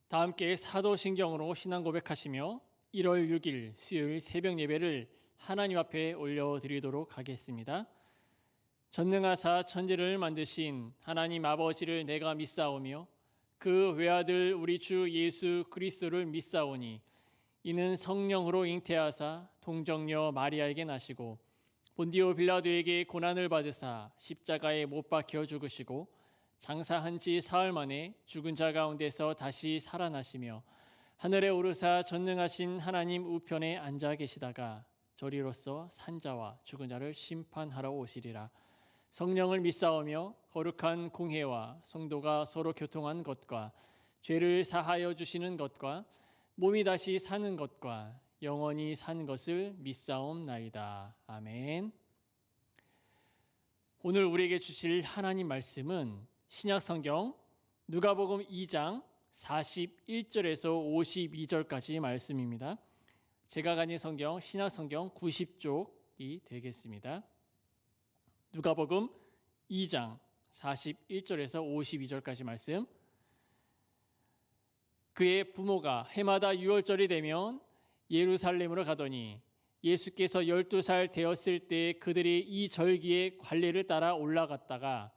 다 함께 사도신경으로 신앙 고백하시며 1월 6일 수요일 새벽 예배를 하나님 앞에 올려드리도록 하겠습니다. 전능하사 천지를 만드신 하나님 아버지를 내가 믿사오며 그 외아들 우리 주 예수 그리스도를 믿사오니 이는 성령으로 잉태하사 동정녀 마리아에게 나시고 본디오 빌라도에게 고난을 받으사 십자가에 못 박혀 죽으시고 장사한 지 사흘 만에 죽은 자 가운데서 다시 살아나시며 하늘에 오르사 전능하신 하나님 우편에 앉아 계시다가 저리로서 산자와 죽은 자를 심판하러 오시리라. 성령을 믿사오며 거룩한 공회와 성도가 서로 교통한 것과 죄를 사하여 주시는 것과 몸이 다시 사는 것과 영원히 사는 것을 믿사옵나이다. 아멘. 오늘 우리에게 주실 하나님 말씀은 신약성경 누가복음 2장 41절에서 52절까지 말씀입니다. 제가 가진 성경 신약성경 90쪽이 되겠습니다. 누가복음 2장 41절에서 52절까지 말씀. 그의 부모가 해마다 유월절이 되면 예루살렘으로 가더니 예수께서 12살 되었을 때 그들이 이 절기의 관례를 따라 올라갔다가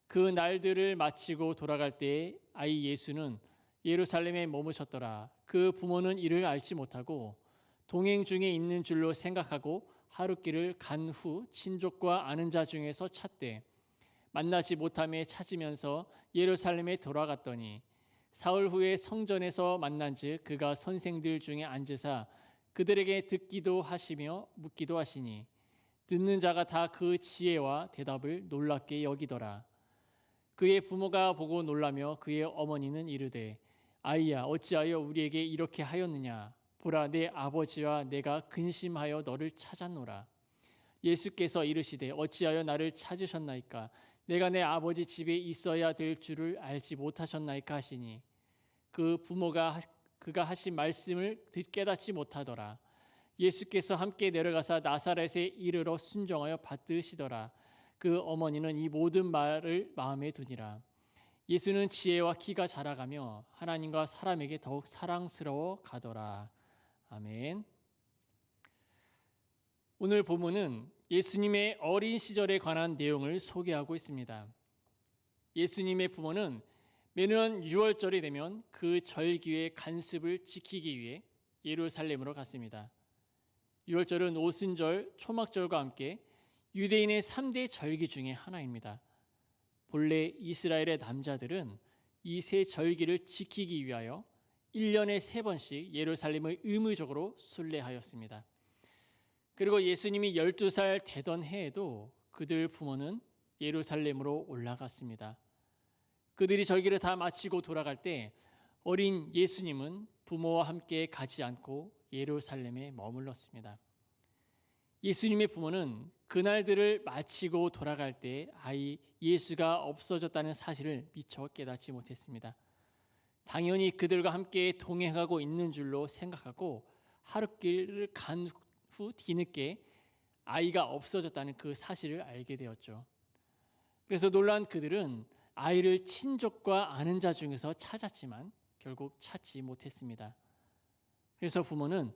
그 날들을 마치고 돌아갈 때 아이 예수는 예루살렘에 머무셨더라. 그 부모는 이를 알지 못하고 동행 중에 있는 줄로 생각하고 하룻길을 간 후 친족과 아는 자 중에서 찾되 만나지 못함에 찾으면서 예루살렘에 돌아갔더니 사흘 후에 성전에서 만난즉 그가 선생들 중에 앉으사 그들에게 듣기도 하시며 묻기도 하시니 듣는 자가 다 그 지혜와 대답을 놀랍게 여기더라. 그의 부모가 보고 놀라며 그의 어머니는 이르되 아이야 어찌하여 우리에게 이렇게 하였느냐. 보라 내 아버지와 내가 근심하여 너를 찾았노라. 예수께서 이르시되 어찌하여 나를 찾으셨나이까. 내가 내 아버지 집에 있어야 될 줄을 알지 못하셨나이까 하시니 그 부모가 그가 하신 말씀을 깨닫지 못하더라. 예수께서 함께 내려가사 나사렛에 이르러 순종하여 받드시더라. 그 어머니는 이 모든 말을 마음에 두니라. 예수는 지혜와 키가 자라가며 하나님과 사람에게 더욱 사랑스러워 가더라. 아멘. 오늘 본문은 예수님의 어린 시절에 관한 내용을 소개하고 있습니다. 예수님의 부모는 매년 6월절이 되면 그 절기의 간습을 지키기 위해 예루살렘으로 갔습니다. 6월절은 오순절, 초막절과 함께 유대인의 3대 절기 중에 하나입니다. 본래 이스라엘의 남자들은 이 세 절기를 지키기 위하여 1년에 3번씩 예루살렘을 의무적으로 순례하였습니다. 그리고 예수님이 12살 되던 해에도 그들 부모는 예루살렘으로 올라갔습니다. 그들이 절기를 다 마치고 돌아갈 때 어린 예수님은 부모와 함께 가지 않고 예루살렘에 머물렀습니다. 예수님의 부모는 그날들을 마치고 돌아갈 때 아이 예수가 없어졌다는 사실을 미처 깨닫지 못했습니다. 당연히 그들과 함께 동행하고 있는 줄로 생각하고 하룻길을 간 후 뒤늦게 아이가 없어졌다는 그 사실을 알게 되었죠. 그래서 놀란 그들은 아이를 친족과 아는 자 중에서 찾았지만 결국 찾지 못했습니다. 그래서 부모는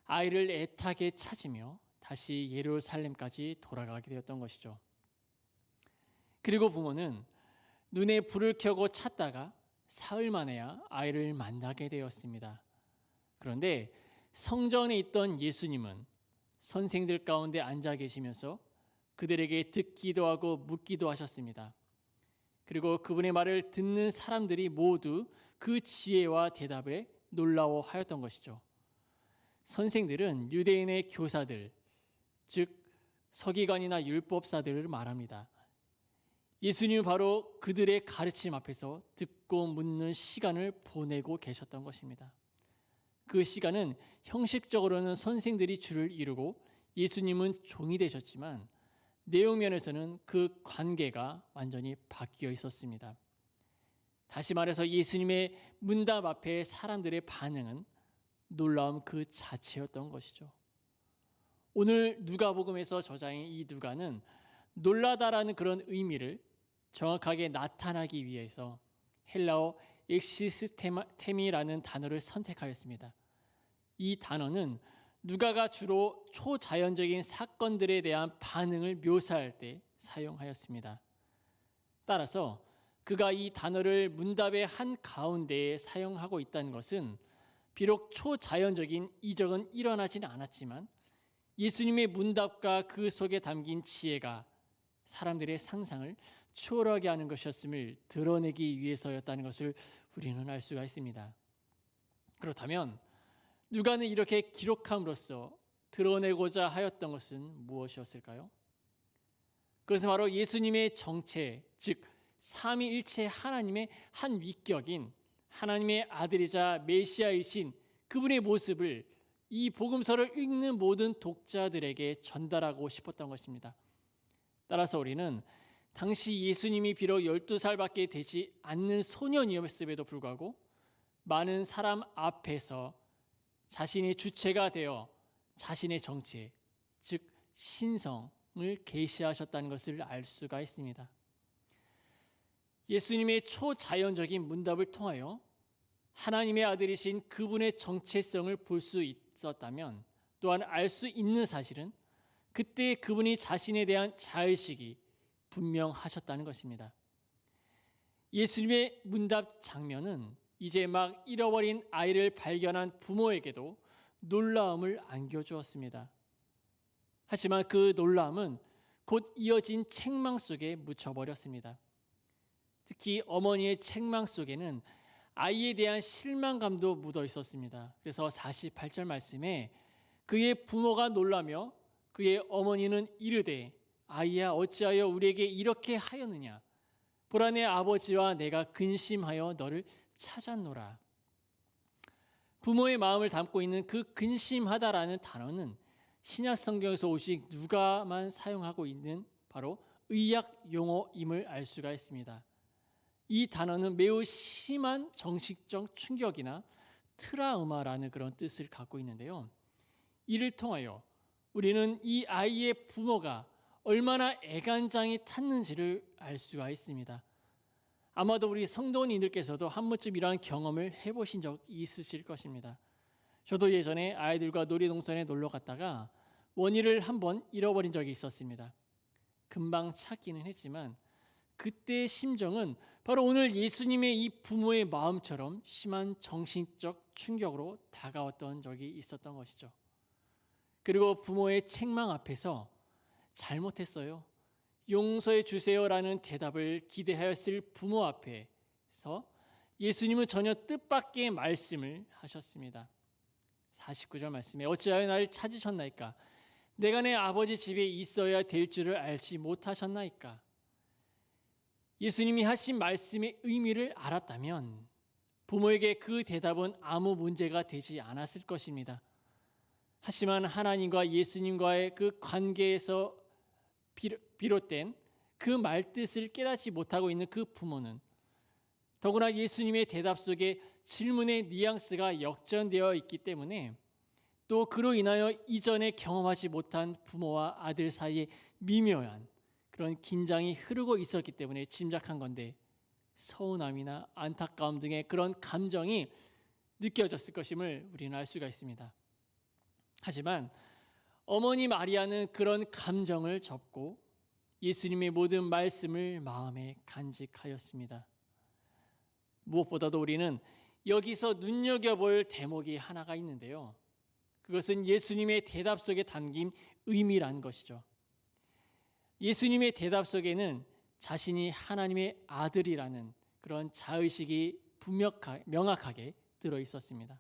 아이를 애타게 찾으며 다시 예루살렘까지 돌아가게 되었던 것이죠. 그리고 부모는 눈에 불을 켜고 찾다가 사흘 만에야 아이를 만나게 되었습니다. 그런데 성전에 있던 예수님은 선생들 가운데 앉아 계시면서 그들에게 듣기도 하고 묻기도 하셨습니다. 그리고 그분의 말을 듣는 사람들이 모두 그 지혜와 대답에 놀라워하였던 것이죠. 선생들은 유대인의 교사들, 즉 서기관이나 율법사들을 말합니다. 예수님은 바로 그들의 가르침 앞에서 듣고 묻는 시간을 보내고 계셨던 것입니다. 그 시간은 형식적으로는 선생들이 주를 이루고 예수님은 종이 되셨지만 내용면에서는 그 관계가 완전히 바뀌어 있었습니다. 다시 말해서 예수님의 문답 앞에 사람들의 반응은 놀라움 그 자체였던 것이죠. 오늘 누가복음에서 저자인 이 누가는 놀라다라는 그런 의미를 정확하게 나타나기 위해서 헬라어 엑시스템이라는 단어를 선택하였습니다. 이 단어는 누가가 주로 초자연적인 사건들에 대한 반응을 묘사할 때 사용하였습니다. 따라서 그가 이 단어를 문답의 한 가운데에 사용하고 있다는 것은 비록 초자연적인 이적은 일어나지는 않았지만 예수님의 문답과 그 속에 담긴 지혜가 사람들의 상상을 초월하게 하는 것이었음을 드러내기 위해서였다는 것을 우리는 알 수가 있습니다. 그렇다면 누가는 이렇게 기록함으로써 드러내고자 하였던 것은 무엇이었을까요? 그것은 바로 예수님의 정체, 즉 삼위일체 하나님의 한 위격인 하나님의 아들이자 메시아이신 그분의 모습을 이 복음서를 읽는 모든 독자들에게 전달하고 싶었던 것입니다. 따라서 우리는 당시 예수님이 비록 12살밖에 되지 않는 소년이었음에도 불구하고 많은 사람 앞에서 자신의 주체가 되어 자신의 정체, 즉 신성을 계시하셨다는 것을 알 수가 있습니다. 예수님의 초자연적인 문답을 통하여 하나님의 아들이신 그분의 정체성을 볼 수 있었다면 또한 알 수 있는 사실은 그때 그분이 자신에 대한 자의식이 분명하셨다는 것입니다. 예수님의 문답 장면은 이제 막 잃어버린 아이를 발견한 부모에게도 놀라움을 안겨주었습니다. 하지만 그 놀라움은 곧 이어진 책망 속에 묻혀버렸습니다. 특히 어머니의 책망 속에는 아이에 대한 실망감도 묻어 있었습니다. 그래서 48절 말씀에 그의 부모가 놀라며 그의 어머니는 이르되 아이야 어찌하여 우리에게 이렇게 하였느냐 보라 내 아버지와 내가 근심하여 너를 찾았노라. 부모의 마음을 담고 있는 그 근심하다라는 단어는 신약 성경에서 오직 누가만 사용하고 있는 바로 의학 용어임을 알 수가 있습니다. 이 단어는 매우 심한 정신적 충격이나 트라우마라는 그런 뜻을 갖고 있는데요. 이를 통하여 우리는 이 아이의 부모가 얼마나 애간장이 탔는지를 알 수가 있습니다. 아마도 우리 성도님들께서도 한 번쯤 이러한 경험을 해보신 적 있으실 것입니다. 저도 예전에 아이들과 놀이동산에 놀러 갔다가 원희를 한번 잃어버린 적이 있었습니다. 금방 찾기는 했지만 그때의 심정은 바로 오늘 예수님의 이 부모의 마음처럼 심한 정신적 충격으로 다가왔던 적이 있었던 것이죠. 그리고 부모의 책망 앞에서 잘못했어요, 용서해 주세요라는 대답을 기대하였을 부모 앞에서 예수님은 전혀 뜻밖의 말씀을 하셨습니다. 49절 말씀에 어찌하여 나를 찾으셨나이까? 내가 내 아버지 집에 있어야 될 줄을 알지 못하셨나이까? 예수님이 하신 말씀의 의미를 알았다면 부모에게 그 대답은 아무 문제가 되지 않았을 것입니다. 하지만 하나님과 예수님과의 그 관계에서 비롯된 그 말뜻을 깨닫지 못하고 있는 그 부모는 더구나 예수님의 대답 속에 질문의 뉘앙스가 역전되어 있기 때문에 또 그로 인하여 이전에 경험하지 못한 부모와 아들 사이에 미묘한 그런 긴장이 흐르고 있었기 때문에 짐작한 건데 서운함이나 안타까움 등의 그런 감정이 느껴졌을 것임을 우리는 알 수가 있습니다. 하지만 어머니 마리아는 그런 감정을 접고 예수님의 모든 말씀을 마음에 간직하였습니다. 무엇보다도 우리는 여기서 눈여겨볼 대목이 하나가 있는데요. 그것은 예수님의 대답 속에 담긴 의미란 것이죠. 예수님의 대답 속에는 자신이 하나님의 아들이라는 그런 자의식이 명확하게 들어있었습니다.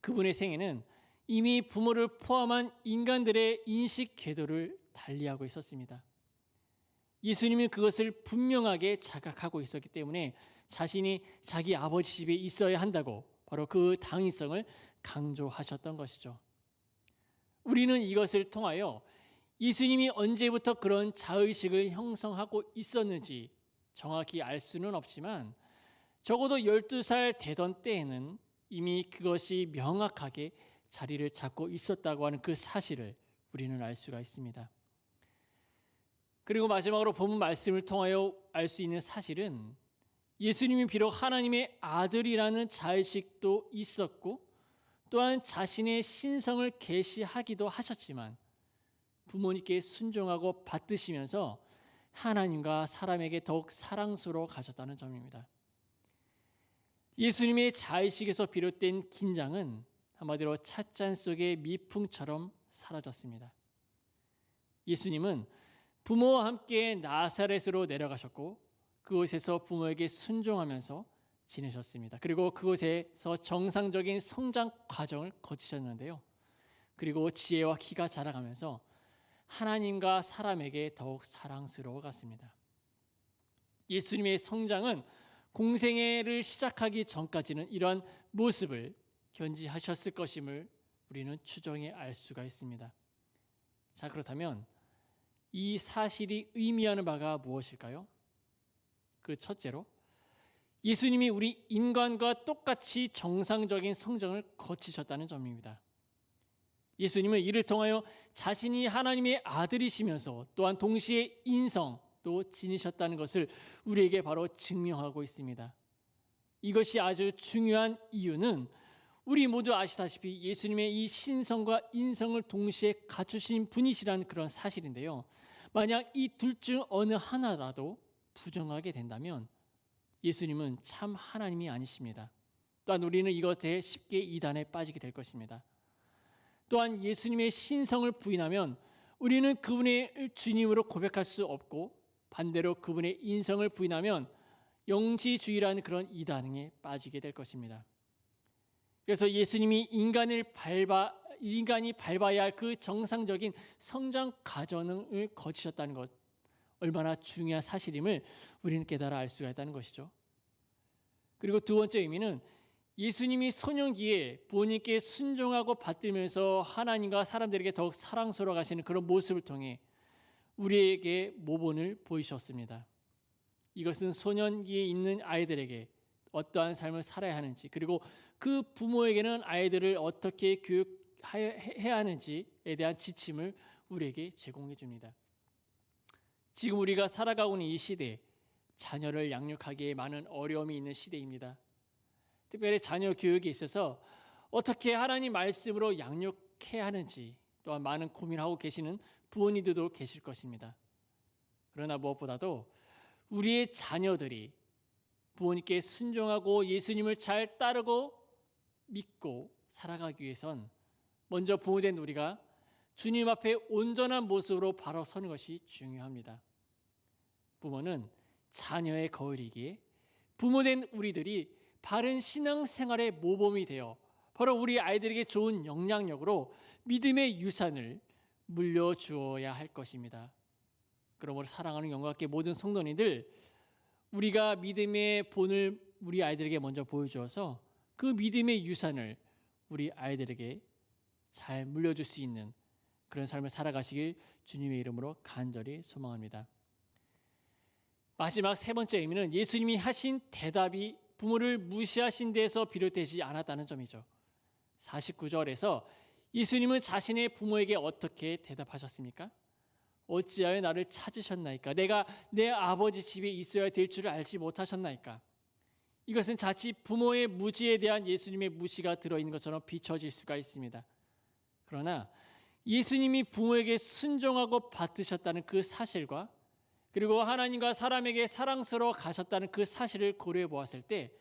그분의 생애는 이미 부모를 포함한 인간들의 인식 궤도를 달리하고 있었습니다. 예수님은 그것을 분명하게 자각하고 있었기 때문에 자신이 자기 아버지 집에 있어야 한다고 바로 그 당위성을 강조하셨던 것이죠. 우리는 이것을 통하여 예수님이 언제부터 그런 자의식을 형성하고 있었는지 정확히 알 수는 없지만 적어도 12살 되던 때에는 이미 그것이 명확하게 자리를 잡고 있었다고 하는 그 사실을 우리는 알 수가 있습니다. 그리고 마지막으로 본문 말씀을 통하여 알 수 있는 사실은 예수님이 비록 하나님의 아들이라는 자의식도 있었고 또한 자신의 신성을 계시하기도 하셨지만 부모님께 순종하고 받드시면서 하나님과 사람에게 더욱 사랑스러워 가셨다는 점입니다. 예수님의 자의식에서 비롯된 긴장은 한마디로 찻잔 속의 미풍처럼 사라졌습니다. 예수님은 부모와 함께 나사렛으로 내려가셨고 그곳에서 부모에게 순종하면서 지내셨습니다. 그리고 그곳에서 정상적인 성장 과정을 거치셨는데요. 그리고 지혜와 키가 자라가면서 하나님과 사람에게 더욱 사랑스러워 갔습니다. 예수님의 성장은 공생애를 시작하기 전까지는 이러한 모습을 견지하셨을 것임을 우리는 추정해 알 수가 있습니다. 자, 그렇다면 이 사실이 의미하는 바가 무엇일까요? 그 첫째로 예수님이 우리 인간과 똑같이 정상적인 성장을 거치셨다는 점입니다. 예수님은 이를 통하여 자신이 하나님의 아들이시면서 또한 동시에 인성도 지니셨다는 것을 우리에게 바로 증명하고 있습니다. 이것이 아주 중요한 이유는 우리 모두 아시다시피 예수님의 이 신성과 인성을 동시에 갖추신 분이시라는 그런 사실인데요. 만약 이 둘 중 어느 하나라도 부정하게 된다면 예수님은 참 하나님이 아니십니다. 또한 우리는 이것에 쉽게 이단에 빠지게 될 것입니다. 또한 예수님의 신성을 부인하면 우리는 그분의 주님으로 고백할 수 없고 반대로 그분의 인성을 부인하면 영지주의라는 그런 이단에 빠지게 될 것입니다. 그래서 예수님이 인간이 밟아야 할 그 정상적인 성장 과정을 거치셨다는 것, 얼마나 중요한 사실임을 우리는 깨달아 알 수가 있다는 것이죠. 그리고 두 번째 의미는 예수님이 소년기에 부모님께 순종하고 받들면서 하나님과 사람들에게 더욱 사랑스러워 가시는 그런 모습을 통해 우리에게 모본을 보이셨습니다. 이것은 소년기에 있는 아이들에게 어떠한 삶을 살아야 하는지, 그리고 그 부모에게는 아이들을 어떻게 교육해야 하는지에 대한 지침을 우리에게 제공해 줍니다. 지금 우리가 살아가고 있는 이 시대에 자녀를 양육하기에 많은 어려움이 있는 시대입니다. 특별히 자녀 교육에 있어서 어떻게 하나님 말씀으로 양육해야 하는지 또한 많은 고민하고 계시는 부모님들도 계실 것입니다. 그러나 무엇보다도 우리의 자녀들이 부모님께 순종하고 예수님을 잘 따르고 믿고 살아가기 위해선 먼저 부모된 우리가 주님 앞에 온전한 모습으로 바로 서는 것이 중요합니다. 부모는 자녀의 거울이기에 부모된 우리들이 바른 신앙생활의 모범이 되어 바로 우리 아이들에게 좋은 영향력으로 믿음의 유산을 물려주어야 할 것입니다. 그러므로 사랑하는 영광께 모든 성도님들, 우리가 믿음의 본을 우리 아이들에게 먼저 보여주어서 그 믿음의 유산을 우리 아이들에게 잘 물려줄 수 있는 그런 삶을 살아가시길 주님의 이름으로 간절히 소망합니다. 마지막 세 번째 의미는 예수님이 하신 대답이 부모를 무시하신 데에서 비롯되지 않았다는 점이죠. 49절에서 예수님은 자신의 부모에게 어떻게 대답하셨습니까? 어찌하여 나를 찾으셨나이까? 내가 내 아버지 집에 있어야 될 줄 알지 못하셨나이까? 이것은 자칫 부모의 무지에 대한 예수님의 무시가 들어있는 것처럼 비춰질 수가 있습니다. 그러나 예수님이 부모에게 순종하고 받드셨다는 그 사실과 그리고 하나님과 사람에게 사랑스러워 가셨다는 그 사실을 고려해 보았을 때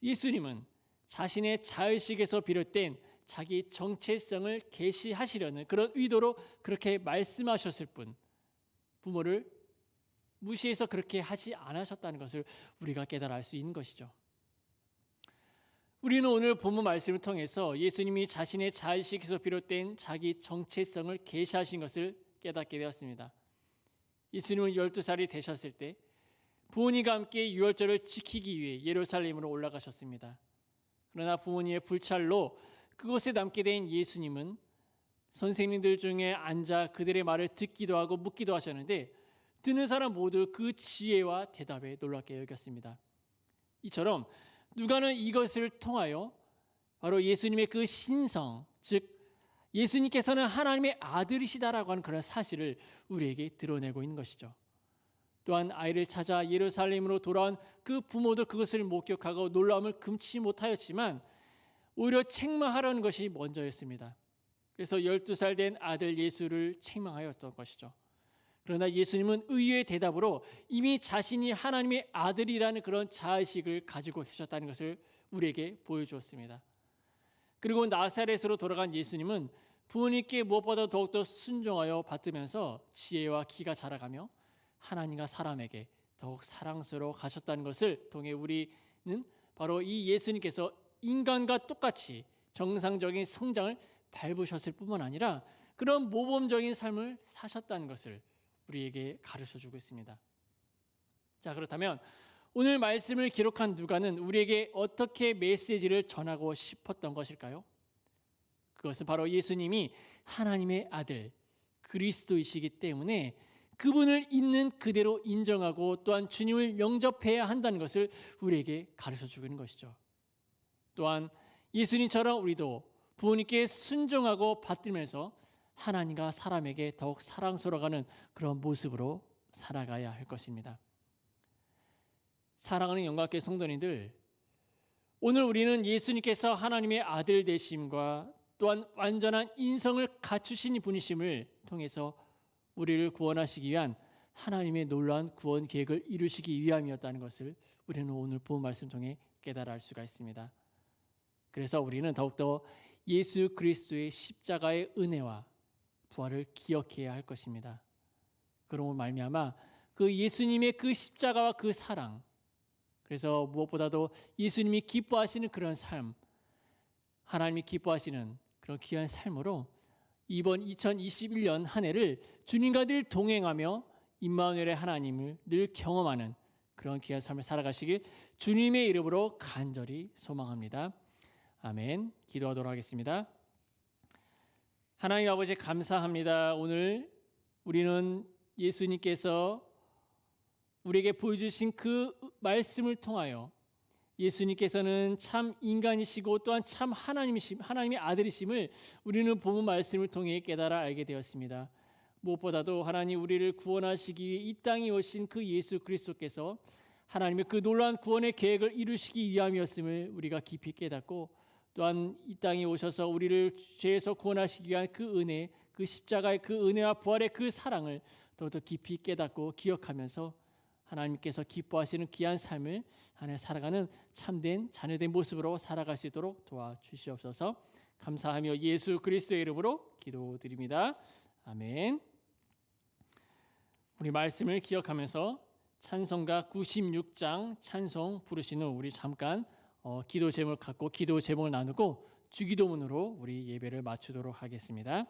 예수님은 자신의 자의식에서 비롯된 자기 정체성을 계시하시려는 그런 의도로 그렇게 말씀하셨을 뿐 부모를 무시해서 그렇게 하지 않으셨다는 것을 우리가 깨달아 알 수 있는 것이죠. 우리는 오늘 본문 말씀을 통해서 예수님이 자신의 자의식에서 비롯된 자기 정체성을 계시하신 것을 깨닫게 되었습니다. 예수님은 12살이 되셨을 때 부모님과 함께 유월절을 지키기 위해 예루살렘으로 올라가셨습니다. 그러나 부모님의 불찰로 그곳에 남게 된 예수님은 선생님들 중에 앉아 그들의 말을 듣기도 하고 묻기도 하셨는데 듣는 사람 모두 그 지혜와 대답에 놀랍게 여겼습니다. 이처럼 누가는 이것을 통하여 바로 예수님의 그 신성, 즉 예수님께서는 하나님의 아들이시다라고 하는 그런 사실을 우리에게 드러내고 있는 것이죠. 또한 아이를 찾아 예루살렘으로 돌아온 그 부모도 그것을 목격하고 놀라움을 금치 못하였지만 오히려 책망하려는 것이 먼저였습니다. 그래서 12살 된 아들 예수를 책망하였던 것이죠. 그러나 예수님은 의외의 대답으로 이미 자신이 하나님의 아들이라는 그런 자의식을 가지고 계셨다는 것을 우리에게 보여주었습니다. 그리고 나사렛으로 돌아간 예수님은 부모님께 무엇보다 더욱더 순종하여 받으면서 지혜와 기가 자라가며 하나님과 사람에게 더욱 사랑스러워 가셨다는 것을 통해 우리는 바로 이 예수님께서 인간과 똑같이 정상적인 성장을 밟으셨을 뿐만 아니라 그런 모범적인 삶을 사셨다는 것을 우리에게 가르쳐주고 있습니다. 자, 그렇다면 오늘 말씀을 기록한 누가는 우리에게 어떻게 메시지를 전하고 싶었던 것일까요? 그것은 바로 예수님이 하나님의 아들 그리스도이시기 때문에 그분을 있는 그대로 인정하고 또한 주님을 영접해야 한다는 것을 우리에게 가르쳐주고 있는 것이죠. 또한 예수님처럼 우리도 부모님께 순종하고 받들면서 하나님과 사람에게 더욱 사랑스러워가는 그런 모습으로 살아가야 할 것입니다. 사랑하는 영광교회 성도님들, 오늘 우리는 예수님께서 하나님의 아들 되심과 또한 완전한 인성을 갖추신 분이심을 통해서 우리를 구원하시기 위한 하나님의 놀라운 구원 계획을 이루시기 위함이었다는 것을 우리는 오늘 본 말씀 통해 깨달아 알 수가 있습니다. 그래서 우리는 더욱더 예수 그리스도의 십자가의 은혜와 부활을 기억해야 할 것입니다. 그러므로 말미암아 그 예수님의 그 십자가와 그 사랑, 그래서 무엇보다도 예수님이 기뻐하시는 그런 삶, 하나님이 기뻐하시는 그런 귀한 삶으로 이번 2021년 한 해를 주님과 늘 동행하며 임마누엘의 하나님을 늘 경험하는 그런 귀한 삶을 살아가시길 주님의 이름으로 간절히 소망합니다. 아멘. 기도하도록 하겠습니다. 하나님 아버지 감사합니다. 오늘 우리는 예수님께서 우리에게 보여주신 그 말씀을 통하여 예수님께서는 참 인간이시고 또한 참 하나님의 아들이심을 우리는 본문 말씀을 통해 깨달아 알게 되었습니다. 무엇보다도 하나님 우리를 구원하시기 위해 이 땅에 오신 그 예수 그리스도께서 하나님의 그 놀라운 구원의 계획을 이루시기 위함이었음을 우리가 깊이 깨닫고 또한 이 땅에 오셔서 우리를 죄에서 구원하시기 위한 그 은혜, 그 십자가의 그 은혜와 부활의 그 사랑을 더더 깊이 깨닫고 기억하면서 하나님께서 기뻐하시는 귀한 삶을 하나 살아가는 참된 자녀된 모습으로 살아갈 수 있도록 도와주시옵소서. 감사하며 예수 그리스도의 이름으로 기도드립니다. 아멘. 우리 말씀을 기억하면서 찬송가 96장 찬송 부르시는 우리 잠깐 기도 제목을 갖고 기도 제목을 나누고 주기도문으로 우리 예배를 마치도록 하겠습니다.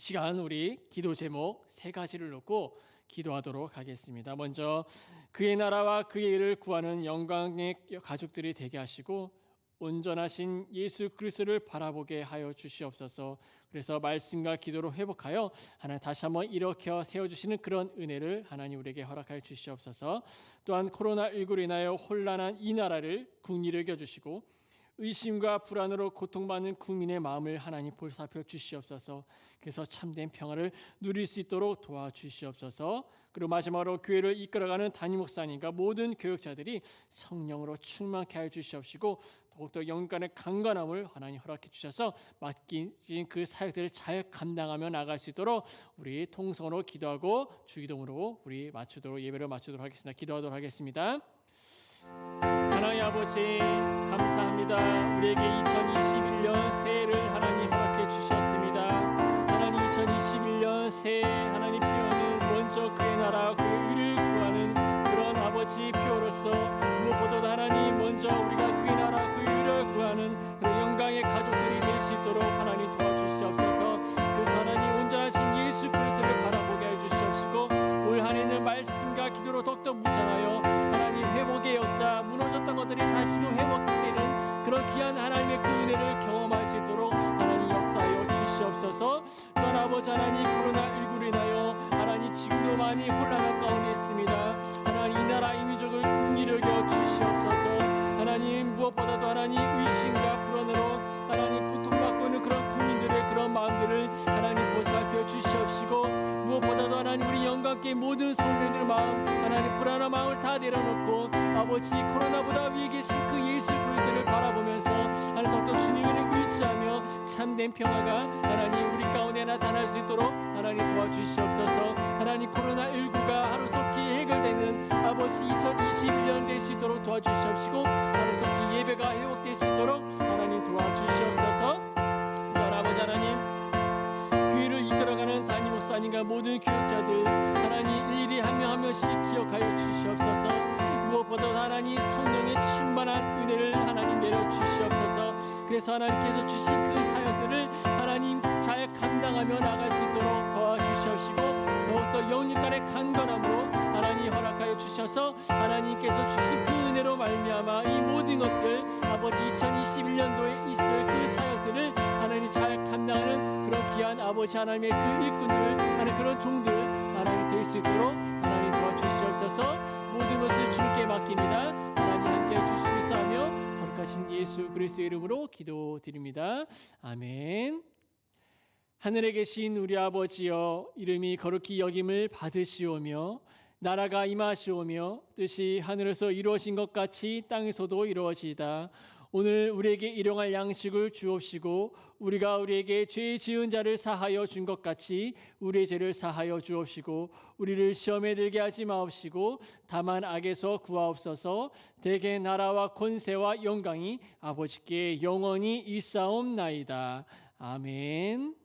시간 우리 기도 제목 세 가지를 놓고 기도하도록 하겠습니다. 먼저 그의 나라와 그의 일을 구하는 영광의 가족들이 되게 하시고 온전하신 예수 그리스도를 바라보게 하여 주시옵소서. 그래서 말씀과 기도로 회복하여 하나님 다시 한번 일으켜 세워주시는 그런 은혜를 하나님 우리에게 허락하여 주시옵소서. 또한 코로나19로 인하여 혼란한 이 나라를 국리를 겨주시고 의심과 불안으로 고통받는 국민의 마음을 하나님 보살펴 주시옵소서. 그래서 참된 평화를 누릴 수 있도록 도와주시옵소서. 그리고 마지막으로 교회를 이끌어가는 담임 목사님과 모든 교역자들이 성령으로 충만케 하여 주시옵시고 더욱더 영간의 강건함을 하나님 허락해 주셔서 맡긴 그 사역들을 잘 감당하며 나갈 수 있도록 우리 통성으로 기도하고 주기도문으로 우리 예배를 마치도록 하겠습니다. 기도하도록 하겠습니다. 하나님 아버지 감사합니다. 우리에게 2021년 새해를 하나님 허락해 주셨습니다. 하나님 2021년 새해 하나님 표현은 먼저 그의 나라 그의 의를 구하는 그런 아버지 표로서 무엇보다도 하나님 먼저 우리가 그의 나라 그의 의를 구하는 그런 영광의 가족들이 될 수 있도록 하나님 도와주시옵소서. 그래서 하나님 온전하신 예수 그리스도를 바라보게 해주시옵시고 올 한 해는 말씀과 기도로 더욱더 무장하여 하나님 회복의 역사 무너졌던 것들이 다시금 회복되는 그런 귀한 하나님의 그 은혜를 경험할 수 있도록 하나님 역사하여 주시옵소서. 또한 아버지 하나님 코로나19로 인하여 하나님 지금도 많이 혼란한 가운데 있습니다. 하나님 이 나라 이 민족을 국리를 겨 주시옵소서. 하나님 무엇보다도 하나님 의심과 불안으로 하나님 고통받고 있는 그런 국민들의 그런 마음들을 하나님 보살펴 주시옵시고 무엇보다도 하나님 우리 영광께 모든 성도님들의 마음 하나님 불안한 마음을 다 내려놓고 아버지 코로나보다 위에 계신 그 예수 그리스도를 바라보면서 하나님 더욱더 주님을 의지하며 참된 평화가 하나님 우리 가운데 나타날 수 있도록 하나님 도와주시옵소서. 하나님 코로나19가 하루속히 해결되는 아버지 2021년 될 수 있도록 도와주시옵시고 하루속히 예배가 회복될 수 있도록 하나님 도와주시옵소서. 또한 아버지 하나님 교회를 이끌어가는 담임 목사님과 모든 교역자들 하나님 일일이 한 명 한 명씩 기억하여 주시옵소서. 무엇보다도 하나님 성령의 충만한 은혜를 하나님 내려 주시옵소서. 그래서 하나님께서 주신 그 사역들을 하나님 잘 감당하며 나갈 수 있도록 도와주시옵시고 더욱더 영육간의 강건함으로 하나님 허락하여 주셔서 하나님께서 주신 그 은혜로 말미암아 이 모든 것들 아버지 2021년도에 있을 그 사역들을 하나님 잘 감당하는 그런 귀한 아버지 하나님의 그 일꾼들 하나님 그런 종들 하나님 될 수 있도록 하나님 도와주시옵소서. 모든 것을 주님께 맡깁니다. 하나님 함께해 주시기 위하며 거룩하신 예수 그리스도의 이름으로 기도드립니다. 아멘. 하늘에 계신 우리 아버지여 이름이 거룩히 여김을 받으시오며 나라가 임하시오며 뜻이 하늘에서 이루어진 것 같이 땅에서도 이루어지이다. 오늘 우리에게 일용할 양식을 주옵시고 우리가 우리에게 죄 지은 자를 사하여 준 것 같이 우리의 죄를 사하여 주옵시고 우리를 시험에 들게 하지 마옵시고 다만 악에서 구하옵소서. 대개 나라와 권세와 영광이 아버지께 영원히 있사옵나이다. 아멘.